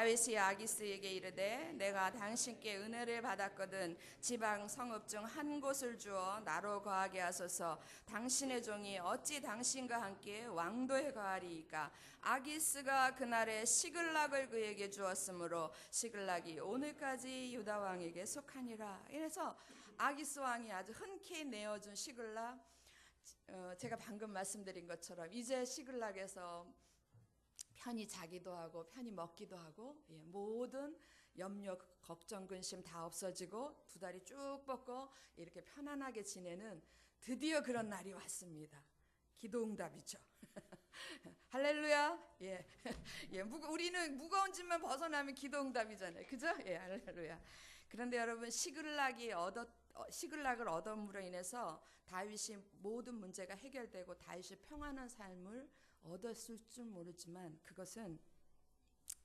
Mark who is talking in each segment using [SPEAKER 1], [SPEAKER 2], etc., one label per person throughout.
[SPEAKER 1] 다윗이 아기스에게 이르되 내가 당신께 은혜를 받았거든 지방 성읍 중 한 곳을 주어 나로 거하게 하소서. 당신의 종이 어찌 당신과 함께 왕도에 거하리이까. 아기스가 그날에 시글락을 그에게 주었으므로 시글락이 오늘까지 유다 왕에게 속하니라. 이래서 아기스 왕이 아주 흔쾌히 내어준 시글락, 제가 방금 말씀드린 것처럼 이제 시글락에서 편히 자기도 하고 편히 먹기도 하고, 모든 염려, 걱정, 근심 다 없어지고 두 다리 쭉 뻗고 이렇게 편안하게 지내는 드디어 그런 날이 왔습니다. 기도응답이죠. 할렐루야. 우리는 무거운 짐만 벗어나면 기도응답이잖아요. 그죠? 할렐루야. 그런데 여러분, 시글락을 얻음으로 인해서 다윗이 모든 문제가 해결되고 다윗이 평안한 삶을 얻었을 줄 모르지만, 그것은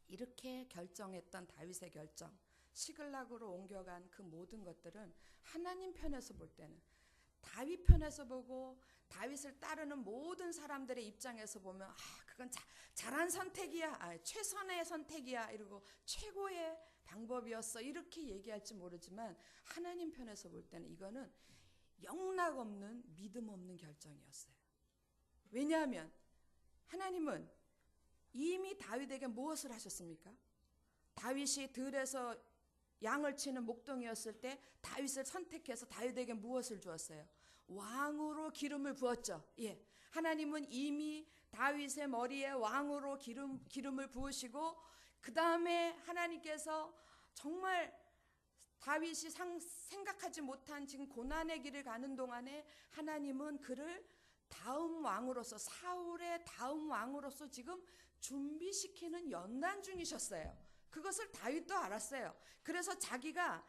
[SPEAKER 1] 이렇게 결정했던 다윗의 결정, 시글락으로 옮겨간 그 모든 것들은 하나님 편에서 볼 때는, 다윗 편에서 보고 다윗을 따르는 모든 사람들의 입장에서 보면 그건 잘한 선택이야, 최선의 선택이야, 이러고 최고의 방법이었어, 이렇게 얘기할지 모르지만, 하나님 편에서 볼 때는 이거는 영락없는, 믿음 없는 결정이었어요. 왜냐하면 하나님은 이미 다윗에게 무엇을 하셨습니까? 다윗이 들에서 양을 치는 목동이었을 때 다윗을 선택해서 다윗에게 무엇을 주었어요? 왕으로 기름을 부었죠. 하나님은 이미 다윗의 머리에 왕으로 기름을 부으시고, 그 다음에 하나님께서 정말 다윗이 생각하지 못한 지금 고난의 길을 가는 동안에 하나님은 그를 다음 왕으로서, 사울의 다음 왕으로서 지금 준비시키는 연단 중이셨어요. 그것을 다윗도 알았어요. 그래서 자기가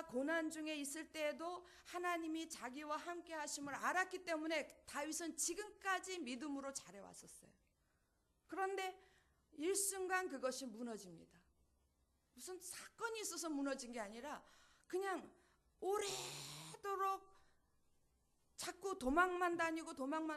[SPEAKER 1] 고난 중에 있을 때에도 하나님이 자기와 함께 하심을 알았기 때문에 다윗은 지금까지 믿음으로 잘해왔었어요. 그런데 일순간 그것이 무너집니다. 무슨 사건이 있어서 무너진 게 아니라 그냥 오래도록 자꾸 도망만 다니고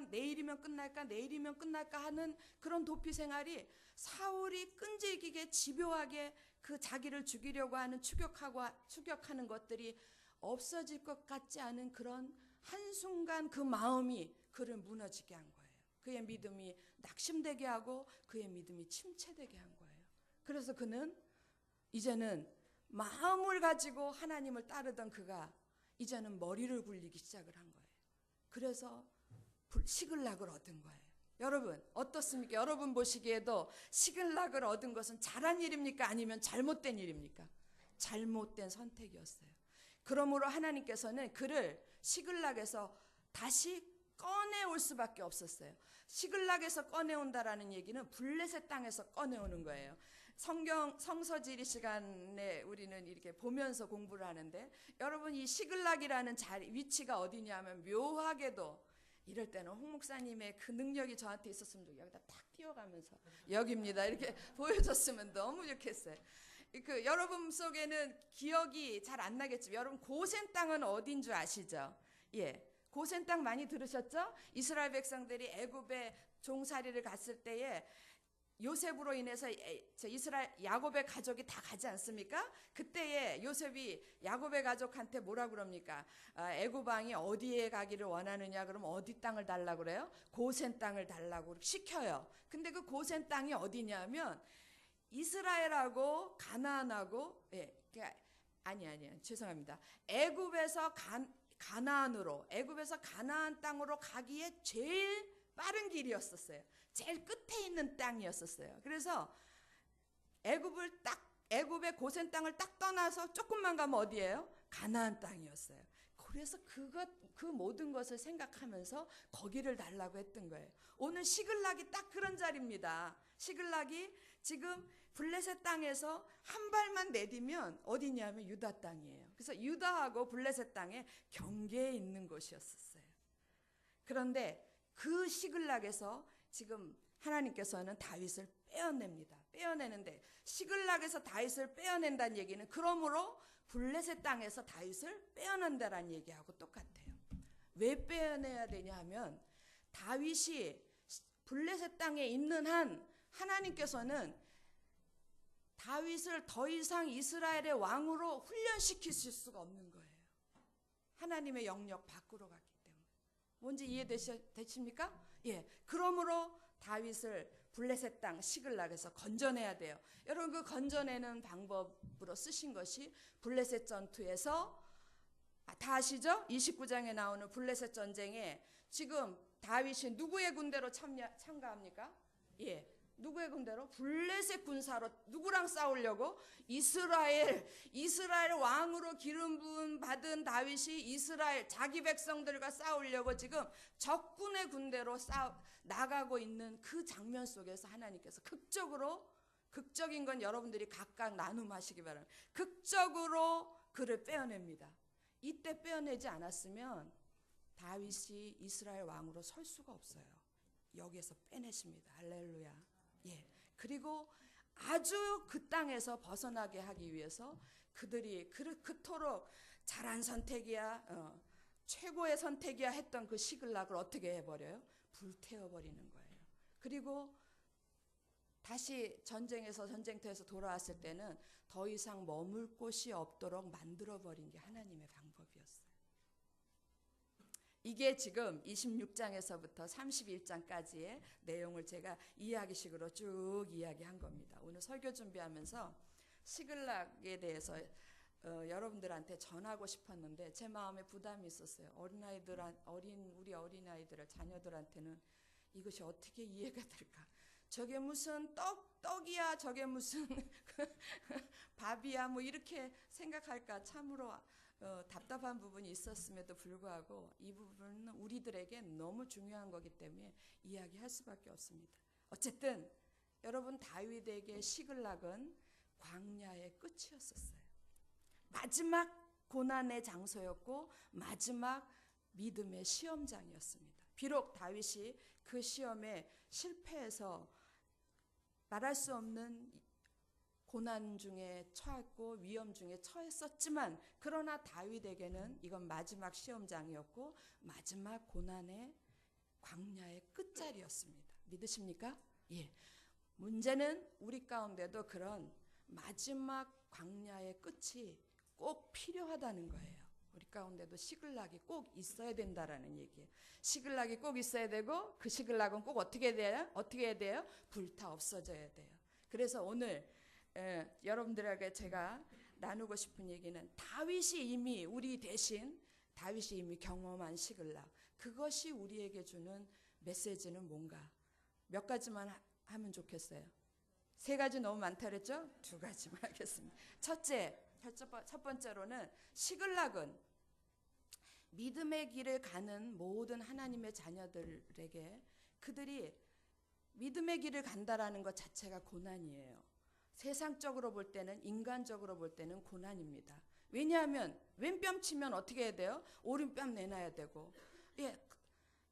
[SPEAKER 1] 내일이면 끝날까 하는 그런 도피 생활이, 사울이 끈질기게 집요하게 그 자기를 죽이려고 하는 추격하는 것들이 없어질 것 같지 않은 그런 한순간 그 마음이 그를 무너지게 한 거예요. 그의 믿음이 낙심되게 하고 그의 믿음이 침체되게 한 거예요. 그래서 그는 이제는 마음을 가지고 하나님을 따르던 그가 이제는 머리를 굴리기 시작을 한 거예요. 그래서 시글락을 얻은 거예요. 여러분 어떻습니까? 여러분 보시기에도 시글락을 얻은 것은 잘한 일입니까? 아니면 잘못된 일입니까? 잘못된 선택이었어요. 그러므로 하나님께서는 그를 시글락에서 다시 꺼내올 수밖에 없었어요. 시글락에서 꺼내온다라는 얘기는 블레셋 땅에서 꺼내오는 거예요. 성서지리 시간에 우리는 이렇게 보면서 공부를 하는데, 여러분 이 시글락이라는 위치가 어디냐면, 묘하게도 이럴 때는 홍 목사님의 그 능력이 저한테 있었으면 좋겠어요. 여기다 탁 띄워가면서 여기입니다 이렇게 보여줬으면 너무 좋겠어요. 여러분 속에는 기억이 잘 안 나겠지만, 여러분 고센 땅은 어딘 줄 아시죠? 고센 땅 많이 들으셨죠? 이스라엘 백성들이 애굽에 종살이를 갔을 때에 요셉으로 인해서 야곱의 가족이 다 가지 않습니까? 그때에 요셉이 야곱의 가족한테 뭐라 그럽니까? 애굽 왕이 어디에 가기를 원하느냐? 그러면 어디 땅을 달라고 그래요? 고센 땅을 달라고 시켜요. 근데 그 고센 땅이 어디냐면 이스라엘하고 가나안하고, 죄송합니다. 애굽에서 가나안 땅으로 가기에 제일 빠른 길이었었어요. 제일 끝에 있는 땅이었었어요. 그래서 애굽의 고센 땅을 딱 떠나서 조금만 가면 어디예요? 가나안 땅이었어요. 그래서 그 모든 것을 생각하면서 거기를 달라고 했던 거예요. 오늘 시글락이 딱 그런 자리입니다. 시글락이 지금 블레셋 땅에서 한 발만 내디면 어디냐면 유다 땅이에요. 그래서 유다하고 블레셋 땅의 경계에 있는 곳이었어요. 그런데 그 시글락에서 지금 하나님께서는 다윗을 빼어내는데, 시글락에서 다윗을 빼어낸다는 얘기는 그러므로 블레셋 땅에서 다윗을 빼어낸다라는 얘기하고 똑같아요. 왜 빼어내야 되냐 하면, 다윗이 블레셋 땅에 있는 한 하나님께서는 다윗을 더 이상 이스라엘의 왕으로 훈련시키실 수가 없는 거예요. 하나님의 영역 밖으로 갔기 때문에. 뭔지 이해되십니까? 예. 그러므로 다윗을 블레셋 땅 시글락에서 건져내야 돼요. 여러분, 그 건져내는 방법으로 쓰신 것이 블레셋 전투에서, 다 아시죠? 29장에 나오는 블레셋 전쟁에 지금 다윗이 누구의 군대로 참가합니까? 예. 누구의 군대로? 블레셋 군사로. 누구랑 싸우려고? 이스라엘 왕으로 기름 부음 받은 다윗이 이스라엘 자기 백성들과 싸우려고 지금 적군의 군대로 나가고 있는 그 장면 속에서 하나님께서 극적인 건 여러분들이 각각 나눔하시기 바랍니다. 극적으로 그를 빼어냅니다. 이때 빼어내지 않았으면 다윗이 이스라엘 왕으로 설 수가 없어요. 여기에서 빼내십니다. 할렐루야. 예. 그리고 아주 그 땅에서 벗어나게 하기 위해서 그들이 그토록 잘한 선택이야, 최고의 선택이야 했던 그 시글락을 어떻게 해버려요? 불태워버리는 거예요. 그리고 다시 전쟁터에서 돌아왔을 때는 더 이상 머물 곳이 없도록 만들어버린 게 하나님의 방법이었어요. 이게 지금 26장에서부터 31장까지의 내용을 제가 이야기식으로 쭉 이야기한 겁니다. 오늘 설교 준비하면서 시글락에 대해서 여러분들한테 전하고 싶었는데 제 마음에 부담이 있었어요. 우리 어린아이들, 자녀들한테는 이것이 어떻게 이해가 될까? 저게 무슨 떡이야, 저게 무슨 밥이야, 뭐 이렇게 생각할까? 참으로 답답한 부분이 있었음에도 불구하고 이 부분은 우리들에게 너무 중요한 거기 때문에 이야기할 수밖에 없습니다. 어쨌든 여러분, 다윗에게 시글락은 광야의 끝이었었어요. 마지막 고난의 장소였고 마지막 믿음의 시험장이었습니다. 비록 다윗이 그 시험에 실패해서 말할 수 없는 고난 중에 처했고 위험 중에 처했었지만, 그러나 다윗에게는 이건 마지막 시험장이었고 마지막 고난의 광야의 끝자리였습니다. 믿으십니까? 예. 문제는 우리 가운데도 그런 마지막 광야의 끝이 꼭 필요하다는 거예요. 우리 가운데도 시글락이 꼭 있어야 된다라는 얘기예요. 시글락이 꼭 있어야 되고 그 시글락은 꼭 어떻게 해야 돼요? 불타 없어져야 돼요. 그래서 오늘 여러분들에게 제가 나누고 싶은 얘기는 다윗이 이미 경험한 시글락, 그것이 우리에게 주는 메시지는 뭔가? 몇 가지만 하면 좋겠어요. 3가지 너무 많다 그랬죠? 2가지만 하겠습니다. 첫 번째로는 시글락은 믿음의 길을 가는 모든 하나님의 자녀들에게 그들이 믿음의 길을 간다라는 것 자체가 고난이에요. 세상적으로 볼 때는, 인간적으로 볼 때는 고난입니다. 왜냐하면 왼뺨 치면 어떻게 해야 돼요? 오른뺨 내놔야 되고, 예,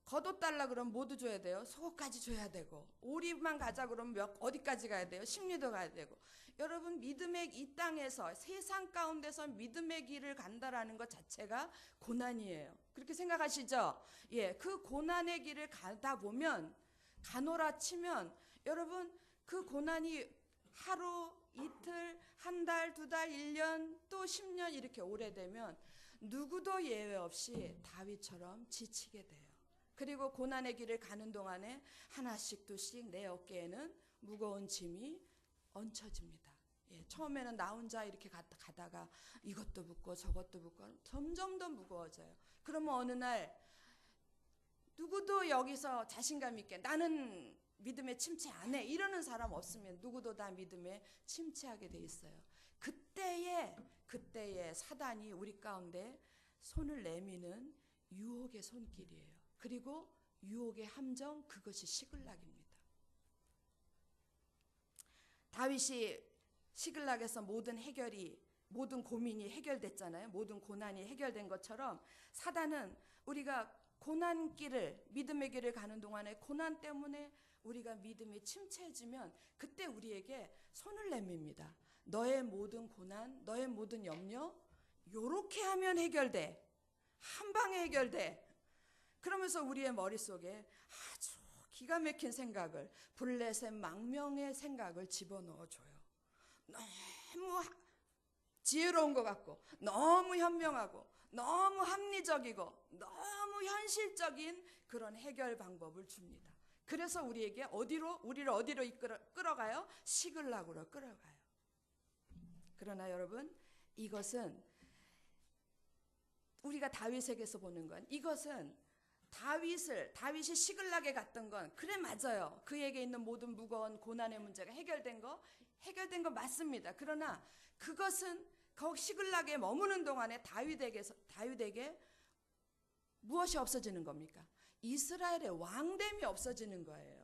[SPEAKER 1] 겉옷 달라 그러면 모두 줘야 돼요. 속옷까지 줘야 되고, 오리만 가자 그러면 어디까지 가야 돼요? 십리도 가야 되고. 여러분, 이 땅에서 세상 가운데서 믿음의 길을 간다라는 것 자체가 고난이에요. 그렇게 생각하시죠? 예, 그 고난의 길을 가다 보면, 가노라 치면 여러분, 그 고난이 하루, 이틀, 한 달, 2달, 1년, 또 10년 이렇게 오래되면 누구도 예외 없이 다윗처럼 지치게 돼요. 그리고 고난의 길을 가는 동안에 하나씩 둘씩 내 어깨에는 무거운 짐이 얹혀집니다. 예, 처음에는 나 혼자 이렇게 가다가 이것도 붓고 저것도 붓고 점점 더 무거워져요. 그러면 어느 날 누구도 여기서 자신감 있게 나는 믿음에 침체 안 해 이러는 사람 없으면 누구도 다 믿음에 침체하게 돼 있어요. 그때에 사단이 우리 가운데 손을 내미는 유혹의 손길이에요. 그리고 유혹의 함정, 그것이 시글락입니다. 다윗이 시글락에서 모든 고민이 해결됐잖아요. 모든 고난이 해결된 것처럼 사단은 우리가 고난길을, 믿음의 길을 가는 동안에 고난 때문에 우리가 믿음이 침체해지면 그때 우리에게 손을 내밉니다. 너의 모든 고난, 너의 모든 염려, 요렇게 하면 해결돼. 한 방에 해결돼. 그러면서 우리의 머릿속에 아주 기가 막힌 생각을, 블레셋 망명의 생각을 집어넣어줘요. 너무 지혜로운 것 같고 너무 현명하고 너무 합리적이고 너무 현실적인 그런 해결 방법을 줍니다. 그래서 우리를 어디로 끌어가요? 시글락으로 끌어가요. 그러나 여러분, 이것은 우리가 다윗에게서 보는 건, 이것은 다윗이 시글락에 갔던 건, 그래 맞아요. 그에게 있는 모든 무거운 고난의 문제가 해결된 거 맞습니다. 그러나 그것은 거기 시글락에 머무는 동안에 다윗에게 무엇이 없어지는 겁니까? 이스라엘의 왕됨이 없어지는 거예요.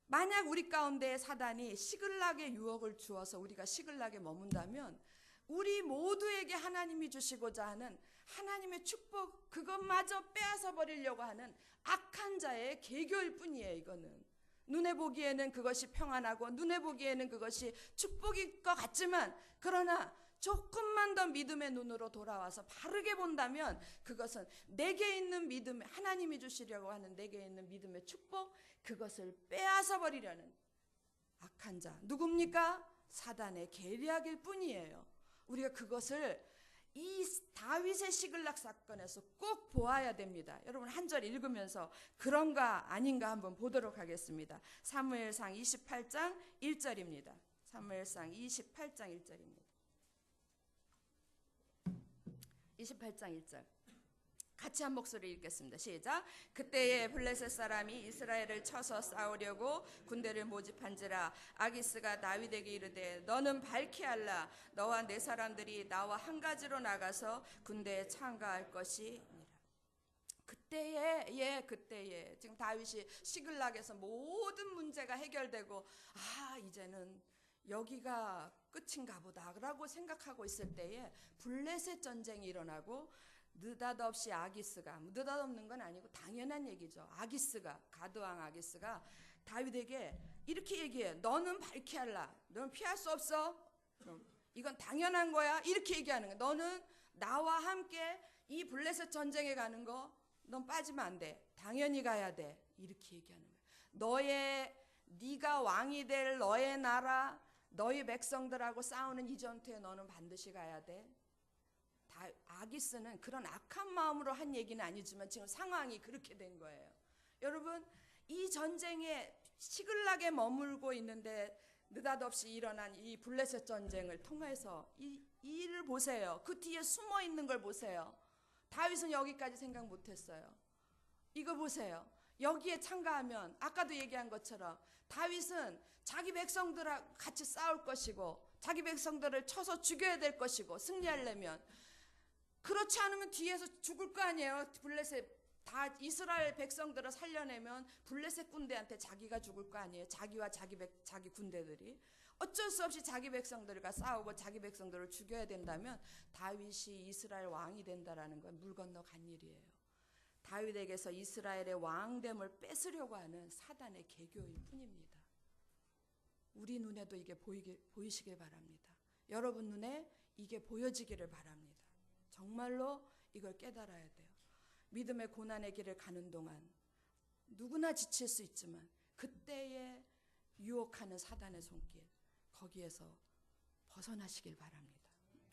[SPEAKER 1] 만약 우리 가운데 사단이 시글락의 유혹을 주어서 우리가 시글락에 머문다면 우리 모두에게 하나님이 주시고자 하는 하나님의 축복, 그것마저 빼앗아 버리려고 하는 악한 자의 계교일 뿐이에요. 이거는 눈에 보기에는 그것이 평안하고 눈에 보기에는 그것이 축복일 것 같지만, 그러나 조금만 더 믿음의 눈으로 돌아와서 바르게 본다면 그것은 내게 있는 믿음, 하나님이 주시려고 하는 내게 있는 믿음의 축복, 그것을 빼앗아 버리려는 악한 자, 누굽니까? 사단의 계략일 뿐이에요. 우리가 그것을 이 다윗의 시글락 사건에서 꼭 보아야 됩니다. 여러분, 한 절 읽으면서 그런가 아닌가 한번 보도록 하겠습니다. 사무엘상 28장 1절입니다. 사무엘상 28장 1절입니다. 28장 1절. 같이 한 목소리 읽겠습니다. 시작. 그때에 블레셋 사람이 이스라엘을 쳐서 싸우려고 군대를 모집한지라 아기스가 다윗에게 이르되 너는 밝히 알라. 너와 내 사람들이 나와 한 가지로 나가서 군대에 참가할 것이니라. 그때에 지금 다윗이 시글락에서 모든 문제가 해결되고 이제는 여기가 끝인가 보다라고 생각하고 있을 때에 블레셋 전쟁이 일어나고 느닷없이 아기스가, 느닷없는 건 아니고 당연한 얘기죠. 가드왕 아기스가 다윗에게 이렇게 얘기해. 너는 밝히 할라. 너는 피할 수 없어. 이건 당연한 거야. 이렇게 얘기하는 거야. 너는 나와 함께 이 블레셋 전쟁에 가는 거 넌 빠지면 안 돼. 당연히 가야 돼. 이렇게 얘기하는 거야. 네가 왕이 될 너의 나라, 너희 백성들하고 싸우는 이 전투에 너는 반드시 가야 돼. 아기스는 그런 악한 마음으로 한 얘기는 아니지만 지금 상황이 그렇게 된 거예요. 여러분, 이 전쟁에 시글락에 머물고 있는데 느닷없이 일어난 이 블레셋 전쟁을 통해서 이 일을 보세요. 그 뒤에 숨어 있는 걸 보세요. 다윗은 여기까지 생각 못했어요. 이거 보세요. 여기에 참가하면 아까도 얘기한 것처럼 다윗은 자기 백성들하고 같이 싸울 것이고 자기 백성들을 쳐서 죽여야 될 것이고 승리하려면, 그렇지 않으면 뒤에서 죽을 거 아니에요. 다 이스라엘 백성들을 살려내면 블레셋 군대한테 자기가 죽을 거 아니에요. 자기와 자기 군대들이 어쩔 수 없이 자기 백성들과 싸우고 자기 백성들을 죽여야 된다면 다윗이 이스라엘 왕이 된다라는 건 물 건너 간 일이에요. 다윗에게서 이스라엘의 왕됨을 뺏으려고 하는 사단의 계교일 뿐입니다. 우리 눈에도 이게 보이시길 바랍니다. 여러분 눈에 이게 보여지기를 바랍니다. 정말로 이걸 깨달아야 돼요. 믿음의 고난의 길을 가는 동안 누구나 지칠 수 있지만 그때에 유혹하는 사단의 손길, 거기에서 벗어나시길 바랍니다.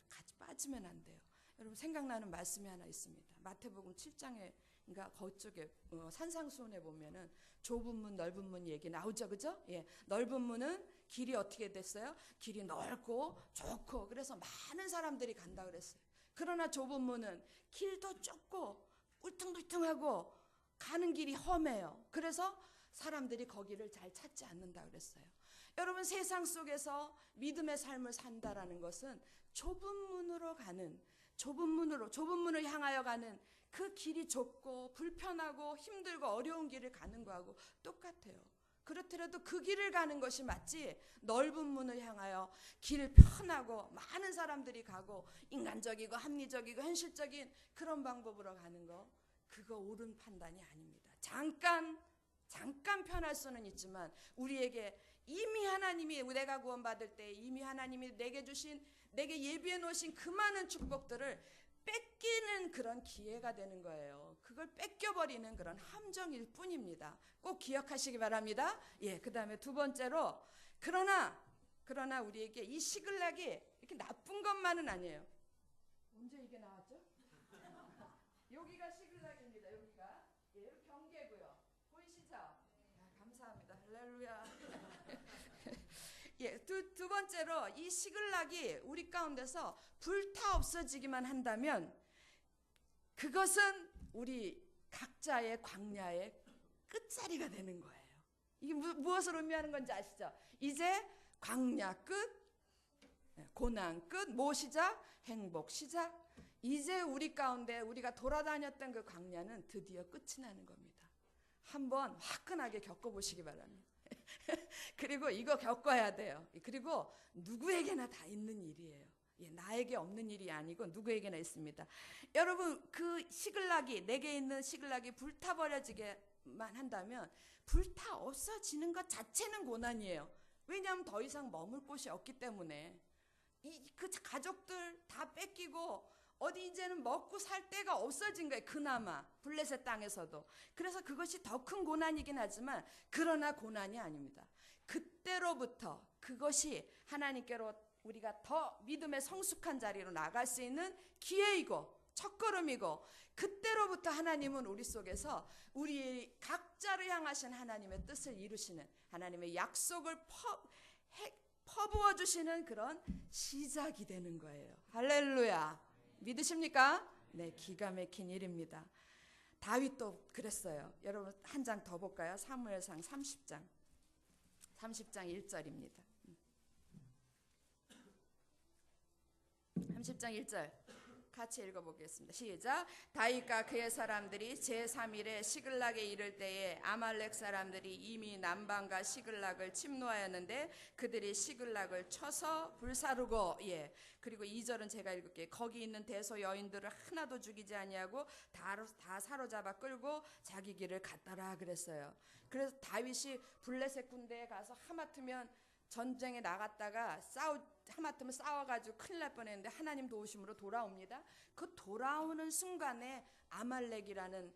[SPEAKER 1] 같이 빠지면 안 돼요. 여러분, 생각나는 말씀이 하나 있습니다. 마태복음 7장인가 그쪽에 산상수훈에 보면은 좁은 문 넓은 문 얘기 나오죠, 그죠? 예, 넓은 문은 길이 어떻게 됐어요? 길이 넓고 좋고 그래서 많은 사람들이 간다 그랬어요. 그러나 좁은 문은 길도 좁고 울퉁불퉁하고 가는 길이 험해요. 그래서 사람들이 거기를 잘 찾지 않는다 그랬어요. 여러분, 세상 속에서 믿음의 삶을 산다라는 것은 좁은 문을 향하여 가는 그 길이 좁고 불편하고 힘들고 어려운 길을 가는 거하고 똑같아요. 그렇더라도 그 길을 가는 것이 맞지, 넓은 문을 향하여 길 편하고 많은 사람들이 가고 인간적이고 합리적이고 현실적인 그런 방법으로 가는 거, 그거 옳은 판단이 아닙니다. 잠깐 편할 수는 있지만 우리에게 이미 하나님이, 내가 구원받을 때 이미 하나님이 내게 예비해 놓으신 그 많은 축복들을 뺏기는 그런 기회가 되는 거예요. 그걸 뺏겨버리는 그런 함정일 뿐입니다. 꼭 기억하시기 바랍니다. 예, 그 다음에 두 번째로, 그러나 그러나 우리에게 이 시글락이 이렇게 나쁜 것만은 아니에요. 언제 이게 나왔죠? 여기가 시글락입니다. 여기가 경계고요. 보이시죠? 감사합니다. 할렐루야. 두 번째로 이 시글락이 우리 가운데서 불타 없어지기만 한다면 그것은 우리 각자의 광야의 끝자리가 되는 거예요. 이게 무엇을 의미하는 건지 아시죠? 이제 광야 끝, 고난 끝, 뭐 시작? 행복 시작. 이제 우리 가운데 우리가 돌아다녔던 그 광야는 드디어 끝이 나는 겁니다. 한번 화끈하게 겪어보시기 바랍니다. 그리고 이거 겪어야 돼요. 그리고 누구에게나 다 있는 일이에요. 나에게 없는 일이 아니고 누구에게나 있습니다. 여러분, 그 시글락이, 내게 있는 시글락이 불타버려지게만 한다면 불타 없어지는 것 자체는 고난이에요. 왜냐하면 더 이상 머물 곳이 없기 때문에. 그 가족들 다 뺏기고 어디 이제는 먹고 살 데가 없어진 거예요. 그나마 블레셋 땅에서도. 그래서 그것이 더 큰 고난이긴 하지만 그러나 고난이 아닙니다. 그때로부터 그것이 하나님께로 우리가 더 믿음의 성숙한 자리로 나갈 수 있는 기회이고 첫걸음이고, 그때로부터 하나님은 우리 속에서 우리 각자를 향하신 하나님의 뜻을 이루시는, 하나님의 약속을 퍼부어 주시는 그런 시작이 되는 거예요. 할렐루야. 믿으십니까? 네, 기가 막힌 일입니다. 다윗도 그랬어요. 여러분 한 장 더 볼까요? 사무엘상 30장 1절입니다. 30장 1절 같이 읽어보겠습니다. 시작. 다윗과 그의 사람들이 제3일에 시글락에 이를 때에 아말렉 사람들이 이미 남방과 시글락을 침노하였는데 그들이 시글락을 쳐서 불사르고, 그리고 2절은 제가 읽을게요. 거기 있는 대소 여인들을 하나도 죽이지 아니하고 다 사로잡아 끌고 자기 길을 갔더라 그랬어요. 그래서 다윗이 블레셋 군대에 가서 하마터면 전쟁에 나갔다가 하마터면 싸워가지고 큰일 날 뻔했는데 하나님 도우심으로 돌아옵니다. 그 돌아오는 순간에 아말렉이라는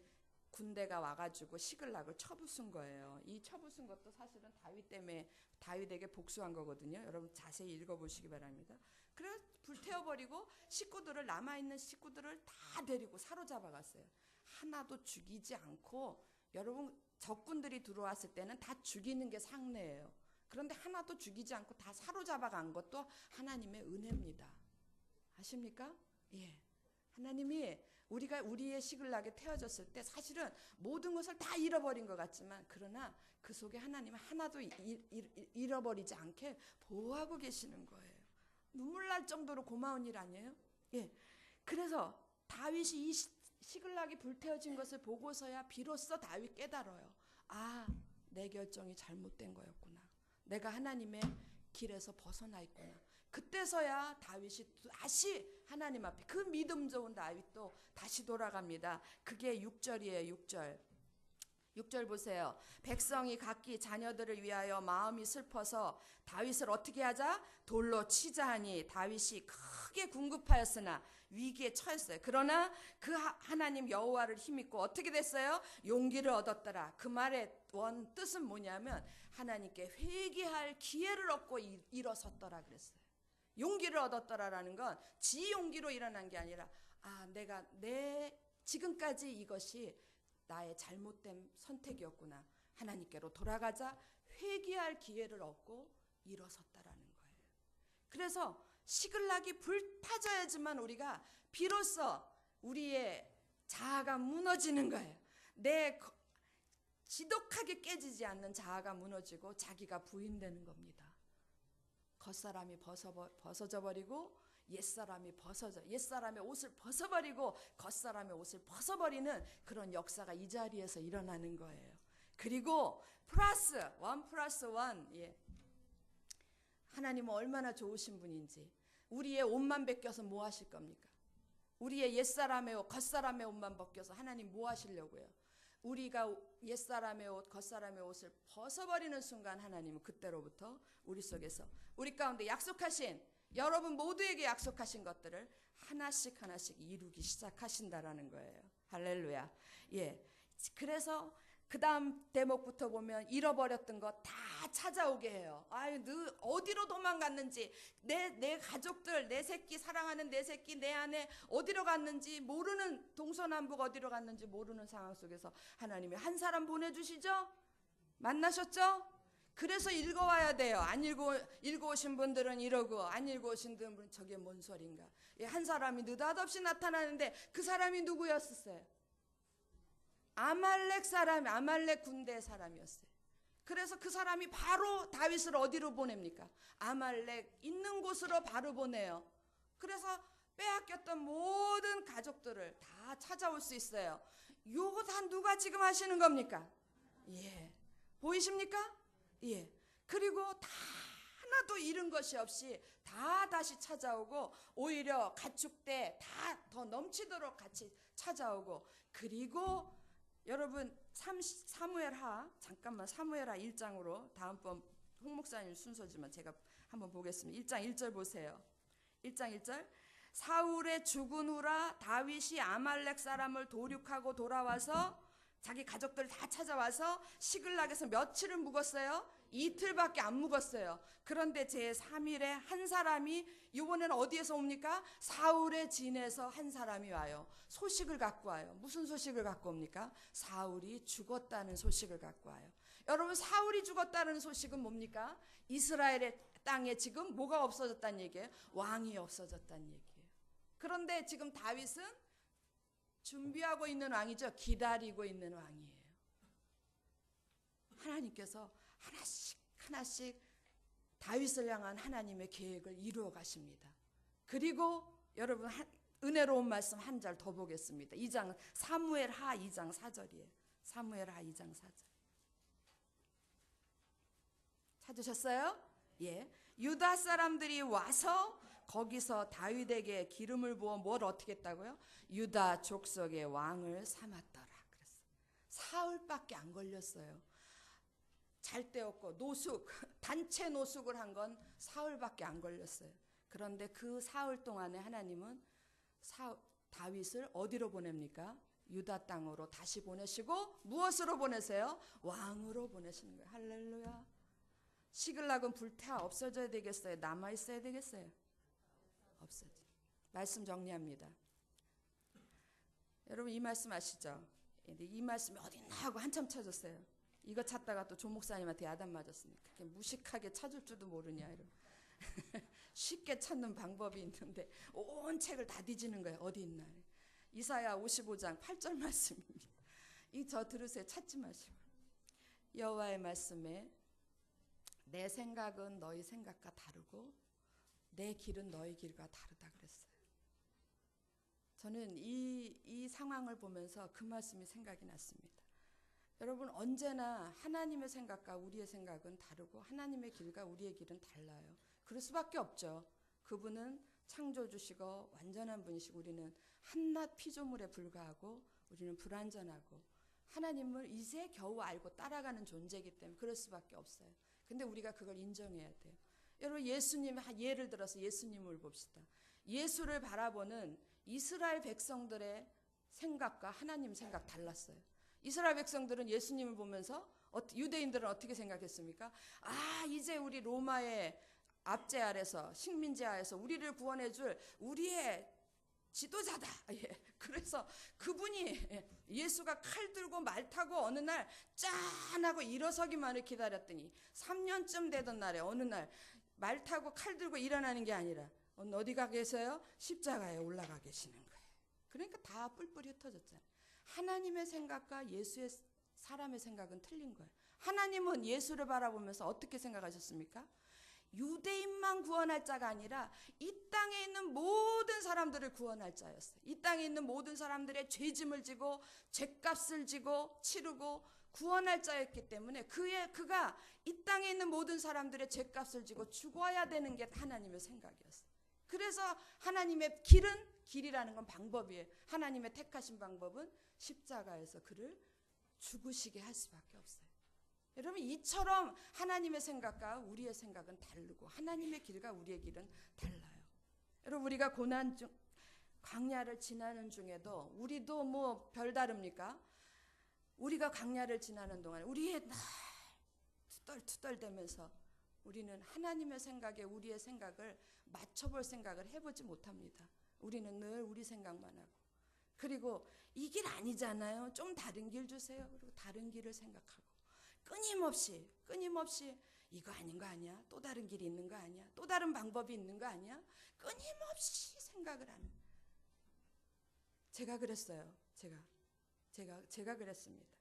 [SPEAKER 1] 군대가 와가지고 시글락을 쳐부순 거예요. 이 쳐부순 것도 사실은 다윗 때문에 다윗에게 복수한 거거든요. 여러분 자세히 읽어보시기 바랍니다. 그래서 불태워버리고 남아있는 식구들을 다 데리고 사로잡아 갔어요. 하나도 죽이지 않고, 여러분 적군들이 들어왔을 때는 다 죽이는 게 상례예요. 그런데 하나도 죽이지 않고 다 사로잡아 간 것도 하나님의 은혜입니다. 아십니까? 하나님이 우리가 우리의 시글락에 태워졌을 때 사실은 모든 것을 다 잃어버린 것 같지만, 그러나 그 속에 하나님은 하나도 잃어버리지 않게 보호하고 계시는 거예요. 눈물 날 정도로 고마운 일 아니에요? 그래서 다윗이 이 시글락이 불태워진 것을 보고서야 비로소 다윗 깨달아요. 내 결정이 잘못된 거였구나. 내가 하나님의 길에서 벗어나 있구나. 그때서야 다윗이 다시 하나님 앞에, 그 믿음 좋은 다윗도 다시 돌아갑니다. 그게 6절이에요. 6절 보세요. 백성이 각기 자녀들을 위하여 마음이 슬퍼서 다윗을 어떻게 하자? 돌로 치자 하니 다윗이 크게 궁급하였으나 위기에 처했어요. 그러나 그 하나님 여호와를 힘입고 어떻게 됐어요? 용기를 얻었더라. 그 말의 뜻은 뭐냐면 하나님께 회개할 기회를 얻고 일어섰더라 그랬어요. 용기를 얻었더라라는 건 지 용기로 일어난 게 아니라 내가 지금까지 이것이 나의 잘못된 선택이었구나. 하나님께로 돌아가자 회개할 기회를 얻고 일어섰다라는 거예요. 그래서 시글락이 불타져야지만 우리가 비로소 우리의 자아가 무너지는 거예요. 내 지독하게 깨지지 않는 자아가 무너지고 자기가 부인되는 겁니다. 겉사람이 벗어져 버리고 옛사람의 옷을 벗어버리고 겉사람의 옷을 벗어버리는 그런 역사가 이 자리에서 일어나는 거예요. 그리고 원 플러스 원, 하나님은 얼마나 좋으신 분인지. 우리의 옷만 벗겨서 뭐 하실 겁니까? 우리의 옛사람의 옷, 겉사람의 옷만 벗겨서 하나님 뭐 하시려고요? 우리가 옛사람의 옷, 겉사람의 옷을 벗어버리는 순간 하나님은 그때로부터 우리 속에서, 우리 가운데 약속하신, 여러분 모두에게 약속하신 것들을 하나씩 이루기 시작하신다라는 거예요. 할렐루야. 그래서 그 다음 대목부터 보면 잃어버렸던 거 다 찾아오게 해요. 아유, 너 어디로 도망갔는지, 내 가족들, 내 새끼, 사랑하는 내 새끼, 내 아내 어디로 갔는지 모르는, 동서남북 어디로 갔는지 모르는 상황 속에서 하나님이 한 사람 보내주시죠? 만나셨죠? 그래서 읽어와야 돼요. 안 읽어오신 분들은 이러고, 안 읽어오신 분들은 저게 뭔 소린가. 한 사람이 느닷없이 나타나는데 그 사람이 누구였었어요? 아말렉 군대 사람이었어요. 그래서 그 사람이 바로 다윗을 어디로 보냅니까? 아말렉 있는 곳으로 바로 보내요. 그래서 빼앗겼던 모든 가족들을 다 찾아올 수 있어요. 요거 다 누가 지금 하시는 겁니까? 예. 보이십니까? 예. 그리고 다 하나도 잃은 것이 없이 다 다시 찾아오고, 오히려 가축대 다 더 넘치도록 같이 찾아오고, 그리고 여러분 사무엘하, 잠깐만, 사무엘하 1장으로 다음번 홍 목사님 순서지만 제가 한번 보겠습니다. 1장 1절 보세요. 1장 1절. 사울의 죽은 후라 다윗이 아말렉 사람을 도륙하고 돌아와서 자기 가족들 다 찾아와서 시글락에서 며칠을 묵었어요? 이틀밖에 안 묵었어요. 그런데 제3일에 한 사람이, 이번에는 어디에서 옵니까? 사울의 진에서 한 사람이 와요. 소식을 갖고 와요. 무슨 소식을 갖고 옵니까? 사울이 죽었다는 소식을 갖고 와요. 여러분, 사울이 죽었다는 소식은 뭡니까? 이스라엘의 땅에 지금 뭐가 없어졌다는 얘기예요? 왕이 없어졌다는 얘기예요. 그런데 지금 다윗은 준비하고 있는 왕이죠. 기다리고 있는 왕이에요. 하나님께서 하나씩 하나씩 다윗을 향한 하나님의 계획을 이루어 가십니다. 그리고 여러분, 은혜로운 말씀 한 절 더 보겠습니다. 2장 사무엘하 2장 4절이에요. 사무엘하 2장 4절. 찾으셨어요? 예. 유다 사람들이 와서 거기서 다윗에게 기름을 부어 뭘 어떻게 했다고요? 유다 족속의 왕을 삼았더라 그랬어요. 사흘밖에 안 걸렸어요. 잘 때였고 노숙, 단체 노숙을 한 건 사흘밖에 안 걸렸어요. 그런데 그 사흘 동안에 하나님은 다윗을 어디로 보냅니까? 유다 땅으로 다시 보내시고, 무엇으로 보내세요? 왕으로 보내시는 거예요. 할렐루야. 시글락은 불타 없어져야 되겠어요? 남아 있어야 되겠어요? 없어져. 말씀 정리합니다. 여러분, 이 말씀 아시죠? 이 말씀이 어딨나 하고 한참 찾았어요. 이거 찾다가 또 조 목사님한테 야단 맞았으니까 무식하게 찾을 줄도 모르냐 이런. 쉽게 찾는 방법이 있는데 온 책을 다 뒤지는 거예요. 어디 있나. 이사야 55장 8절 말씀입니다. 이 저 들으세요. 찾지 마시고. 여호와의 말씀에 내 생각은 너희 생각과 다르고 내 길은 너희 길과 다르다 그랬어요. 저는 이 상황을 보면서 그 말씀이 생각이 났습니다. 여러분, 언제나 하나님의 생각과 우리의 생각은 다르고 하나님의 길과 우리의 길은 달라요. 그럴 수밖에 없죠. 그분은 창조주시고 완전한 분이시고 우리는 한낱 피조물에 불과하고 우리는 불완전하고 하나님을 이제 겨우 알고 따라가는 존재이기 때문에 그럴 수밖에 없어요. 근데 우리가 그걸 인정해야 돼요. 여러분, 예를 들어서 예수님을 봅시다. 예수를 바라보는 이스라엘 백성들의 생각과 하나님 생각 달랐어요. 이스라엘 백성들은 예수님을 보면서 유대인들은 어떻게 생각했습니까? 아, 이제 우리 로마의 압제 아래서, 식민지 하에서 우리를 구원해줄 우리의 지도자다. 예. 그래서 그분이, 예수가 칼 들고 말 타고 어느 날 짠하고 일어서기만을 기다렸더니 3년쯤 되던 날에 어느 날 말 타고 칼 들고 일어나는 게 아니라 어디 가 계세요? 십자가에 올라가 계시는 거예요. 그러니까 다 뿔뿔이 흩어졌잖아요. 하나님의 생각과 예수의 사람의 생각은 틀린 거예요. 하나님은 예수를 바라보면서 어떻게 생각하셨습니까? 유대인만 구원할 자가 아니라 이 땅에 있는 모든 사람들을 구원할 자였어요. 이 땅에 있는 모든 사람들의 죄짐을 지고 죄값을 지고 치르고 구원할 자였기 때문에 그가 이 땅에 있는 모든 사람들의 죄값을 지고 죽어야 되는 게 하나님의 생각이었어요. 그래서 하나님의 길이라는 건 방법이에요. 하나님의 택하신 방법은 십자가에서 그를 죽으시게 할 수밖에 없어요. 여러분, 이처럼 하나님의 생각과 우리의 생각은 다르고 하나님의 길과 우리의 길은 달라요. 여러분, 우리가 고난 중 광야를 지나는 중에도 우리도 뭐 별다릅니까? 우리가 광야를 지나는 동안 우리의 투덜투덜대면서 우리는 하나님의 생각에 우리의 생각을 맞춰볼 생각을 해보지 못합니다. 우리는 늘 우리 생각만 하고, 그리고 이 길 아니잖아요. 좀 다른 길 주세요. 그리고 다른 길을 생각하고, 끊임없이 이거 아닌 거 아니야? 또 다른 길이 있는 거 아니야? 또 다른 방법이 있는 거 아니야? 끊임없이 생각을 하는. 제가 그랬어요. 제가 그랬습니다.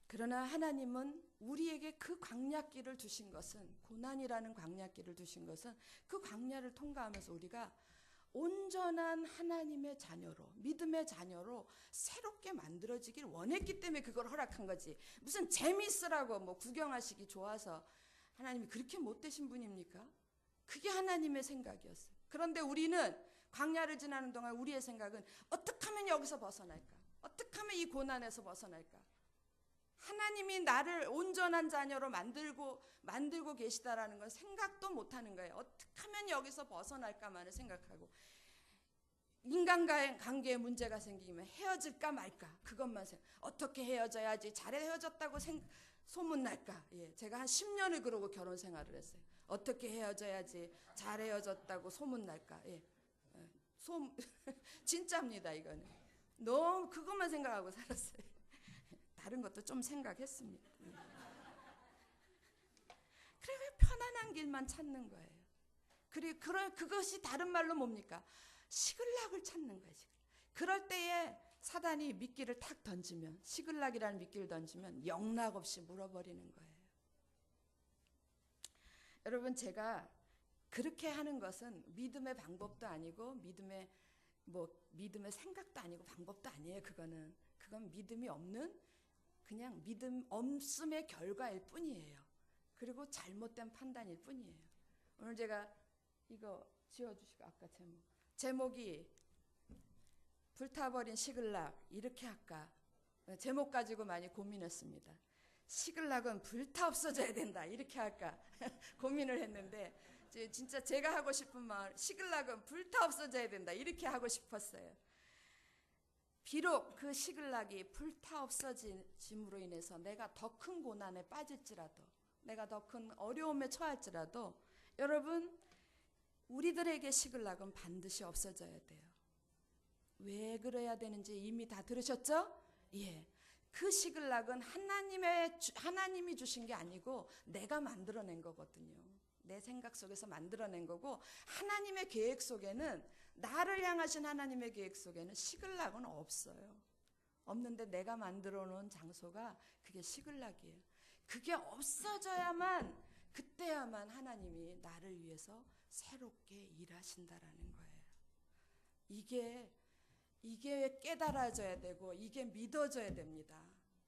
[SPEAKER 1] 그러나 하나님은 우리에게 그 광야길을 두신 것은, 고난이라는 광야길을 두신 것은 그 광야를 통과하면서 우리가 온전한 하나님의 자녀로, 믿음의 자녀로 새롭게 만들어지길 원했기 때문에 그걸 허락한 거지. 무슨 재미있으라고 뭐 구경하시기 좋아서 하나님이 그렇게 못되신 분입니까? 그게 하나님의 생각이었어요. 그런데 우리는 광야를 지나는 동안 우리의 생각은 어떻게 하면 여기서 벗어날까? 어떻게 하면 이 고난에서 벗어날까? 하나님이 나를 온전한 자녀로 만들고 계시다라는 건 생각도 못하는 거예요. 어떻게 하면 여기서 벗어날까만을 생각하고, 인간과의 관계에 문제가 생기면 헤어질까 말까 그것만 생각. 어떻게 헤어져야지 잘 헤어졌다고 소문날까. 예, 제가 한 10년을 그러고 결혼 생활을 했어요. 어떻게 헤어져야지 잘 헤어졌다고 소문날까. 예, 진짜입니다. 이거는 너무 그것만 생각하고 살았어요. 다른 것도 좀 생각했습니다. 그리고 편안한 길만 찾는 거예요. 그리고 그것이 다른 말로 뭡니까? 시글락을 찾는 거예요. 그럴 때에 사단이 미끼를 탁 던지면, 시글락이라는 미끼를 던지면 영락없이 물어버리는 거예요. 여러분, 제가 그렇게 하는 것은 믿음의 방법도 아니고 믿음의 생각도 아니고 방법도 아니에요. 그건 믿음이 없는, 그냥 믿음 없음의 결과일 뿐이에요. 그리고 잘못된 판단일 뿐이에요. 오늘 제가 이거 지어주시고, 아까 제목이 불타버린 시글락 이렇게 할까. 제목 가지고 많이 고민했습니다. 시글락은 불타 없어져야 된다 이렇게 할까 고민을 했는데, 진짜 제가 하고 싶은 말, 시글락은 불타 없어져야 된다 이렇게 하고 싶었어요. 비록 그 시글락이 불타 없어짐으로 인해서 내가 더 큰 고난에 빠질지라도, 내가 더 큰 어려움에 처할지라도, 여러분, 우리들에게 시글락은 반드시 없어져야 돼요. 왜 그래야 되는지 이미 다 들으셨죠? 예. 그 시글락은 하나님이 주신 게 아니고 내가 만들어낸 거거든요. 내 생각 속에서 만들어낸 거고, 하나님의 계획 속에는, 나를 향하신 하나님의 계획 속에는 시글락은 없어요. 없는데 내가 만들어 놓은 장소가 그게 시글락이에요. 그게 없어져야만, 그때야만 하나님이 나를 위해서 새롭게 일하신다라는 거예요. 이게 깨달아져야 되고 이게 믿어져야 됩니다.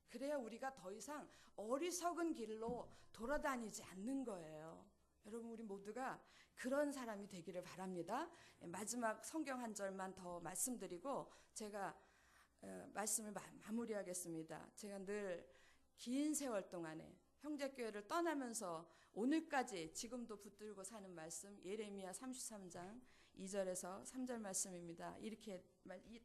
[SPEAKER 1] 그래야 우리가 더 이상 어리석은 길로 돌아다니지 않는 거예요. 여러분, 우리 모두가 그런 사람이 되기를 바랍니다. 마지막 성경 한 절만 더 말씀드리고 제가 말씀을 마무리하겠습니다. 제가 늘 긴 세월 동안에 형제교회를 떠나면서 오늘까지 지금도 붙들고 사는 말씀, 예레미야 33장 2절에서 3절 말씀입니다. 이렇게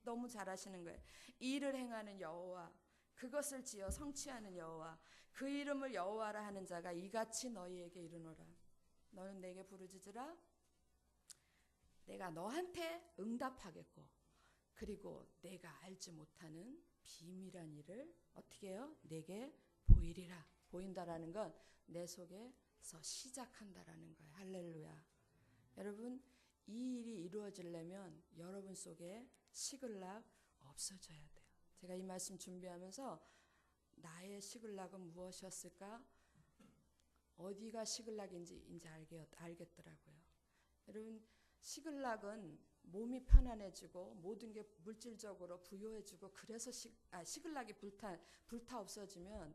[SPEAKER 1] 너무 잘 아시는 거예요. 이 일을 행하는 여호와, 그것을 지어 성취하는 여호와, 그 이름을 여호와라 하는 자가 이같이 너희에게 이르노라. 너는 내게 부르짖으라. 내가 너한테 응답하겠고, 그리고 내가 알지 못하는 비밀한 일을 어떻게 해요? 내게 보이리라. 보인다라는 건 내 속에서 시작한다라는 거예요. 할렐루야. 여러분, 이 일이 이루어지려면 여러분 속에 시글락 없어져야 돼요. 제가 이 말씀 준비하면서 나의 시글락은 무엇이었을까? 어디가 시글락인지 이제 알겠더라고요. 여러분, 시글락은 몸이 편안해지고 모든 게 물질적으로 부유해지고, 그래서 시글락이 불타 없어지면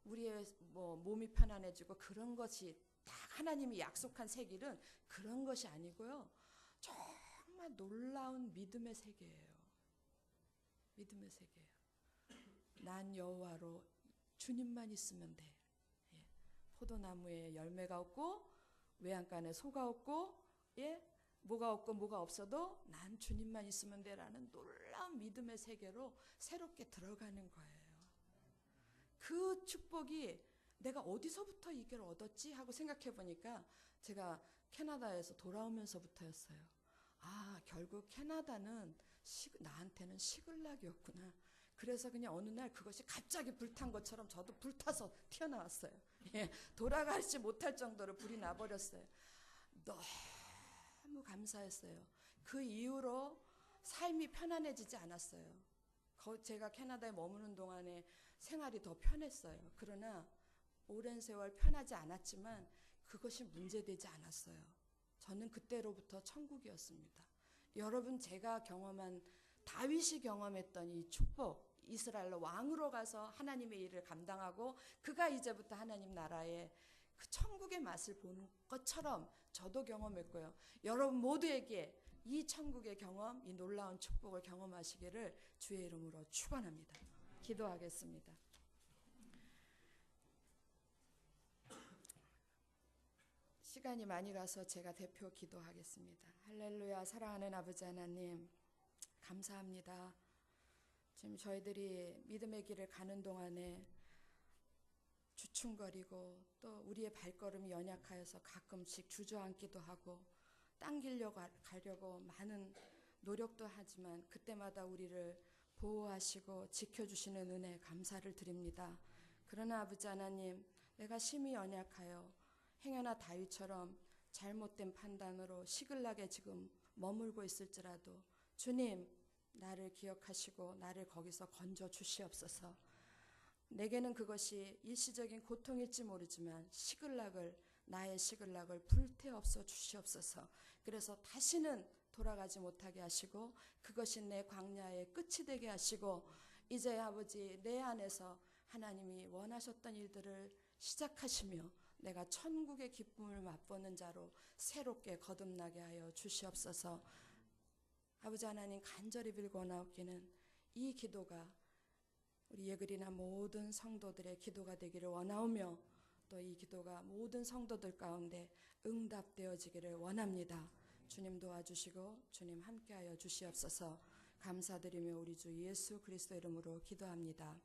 [SPEAKER 1] 우리의 몸이 편안해지고 그런 것이 딱 하나님이 약속한 새 길은 그런 것이 아니고요. 정말 놀라운 믿음의 세계예요. 믿음의 세계예요. 난 여호와로 주님만 있으면 돼. 예. 포도나무에 열매가 없고 외양간에 소가 없고, 예, 뭐가 없고 뭐가 없어도 난 주님만 있으면 돼라는 놀라운 믿음의 세계로 새롭게 들어가는 거예요. 그 축복이 내가 어디서부터 이걸 얻었지 하고 생각해 보니까 제가 캐나다에서 돌아오면서부터였어요. 아, 결국 캐나다는 나한테는 시글락이었구나. 그래서 그냥 어느 날 그것이 갑자기 불탄 것처럼 저도 불타서 튀어나왔어요. 예, 돌아가지 못할 정도로 불이 나버렸어요. 너무 감사했어요. 그 이후로 삶이 편안해지지 않았어요. 제가 캐나다에 머무는 동안에 생활이 더 편했어요. 그러나 오랜 세월 편하지 않았지만 그것이 문제되지 않았어요. 저는 그때로부터 천국이었습니다. 여러분, 제가 경험한 다윗이 경험했던 이 축복, 이스라엘로 왕으로 가서 하나님의 일을 감당하고 그가 이제부터 하나님 나라의 그 천국의 맛을 보는 것처럼 저도 경험했고요. 여러분 모두에게 이 천국의 경험, 이 놀라운 축복을 경험하시기를 주의 이름으로 축원합니다. 기도하겠습니다. 시간이 많이 가서 제가 대표 기도하겠습니다. 할렐루야. 사랑하는 아버지 하나님, 감사합니다. 지금 저희들이 믿음의 길을 가는 동안에 주춤거리고 또 우리의 발걸음이 연약하여서 가끔씩 주저앉기도 하고 당기려고 가려고 많은 노력도 하지만 그때마다 우리를 보호하시고 지켜주시는 은혜 감사를 드립니다. 그러나 아버지 하나님, 내가 심히 연약하여 행여나 다윗처럼 잘못된 판단으로 시글락에 지금 머물고 있을지라도 주님, 나를 기억하시고 나를 거기서 건져 주시옵소서. 내게는 그것이 일시적인 고통일지 모르지만 나의 시글락을 불태없어 주시옵소서. 그래서 다시는 돌아가지 못하게 하시고 그것이 내 광야의 끝이 되게 하시고 이제 아버지 내 안에서 하나님이 원하셨던 일들을 시작하시며 내가 천국의 기쁨을 맛보는 자로 새롭게 거듭나게 하여 주시옵소서. 아버지 하나님, 간절히 빌고나옵기는 이 기도가 우리 예그리나 모든 성도들의 기도가 되기를 원하오며 또 이 기도가 모든 성도들 가운데 응답되어지기를 원합니다. 주님 도와주시고 주님 함께하여 주시옵소서. 감사드리며 우리 주 예수 그리스도 이름으로 기도합니다.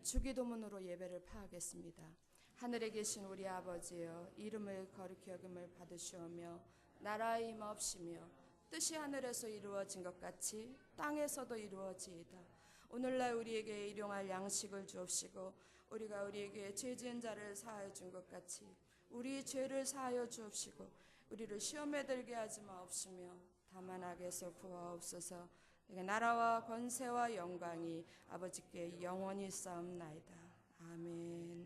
[SPEAKER 1] 주기도문으로 예배를 파하겠습니다. 하늘에 계신 우리 아버지여, 이름을 거룩히 여김을 받으시오며 나라의 임하옵시며 뜻이 하늘에서 이루어진 것 같이 땅에서도 이루어지이다. 오늘날 우리에게 일용할 양식을 주옵시고 우리가 우리에게 죄 지은 자를 사하여 준 것 같이 우리 죄를 사하여 주옵시고 우리를 시험에 들게 하지 마옵시며 다만 악에서 구하옵소서. 나라와 권세와 영광이 아버지께 영원히 쌓옵나이다. 아멘.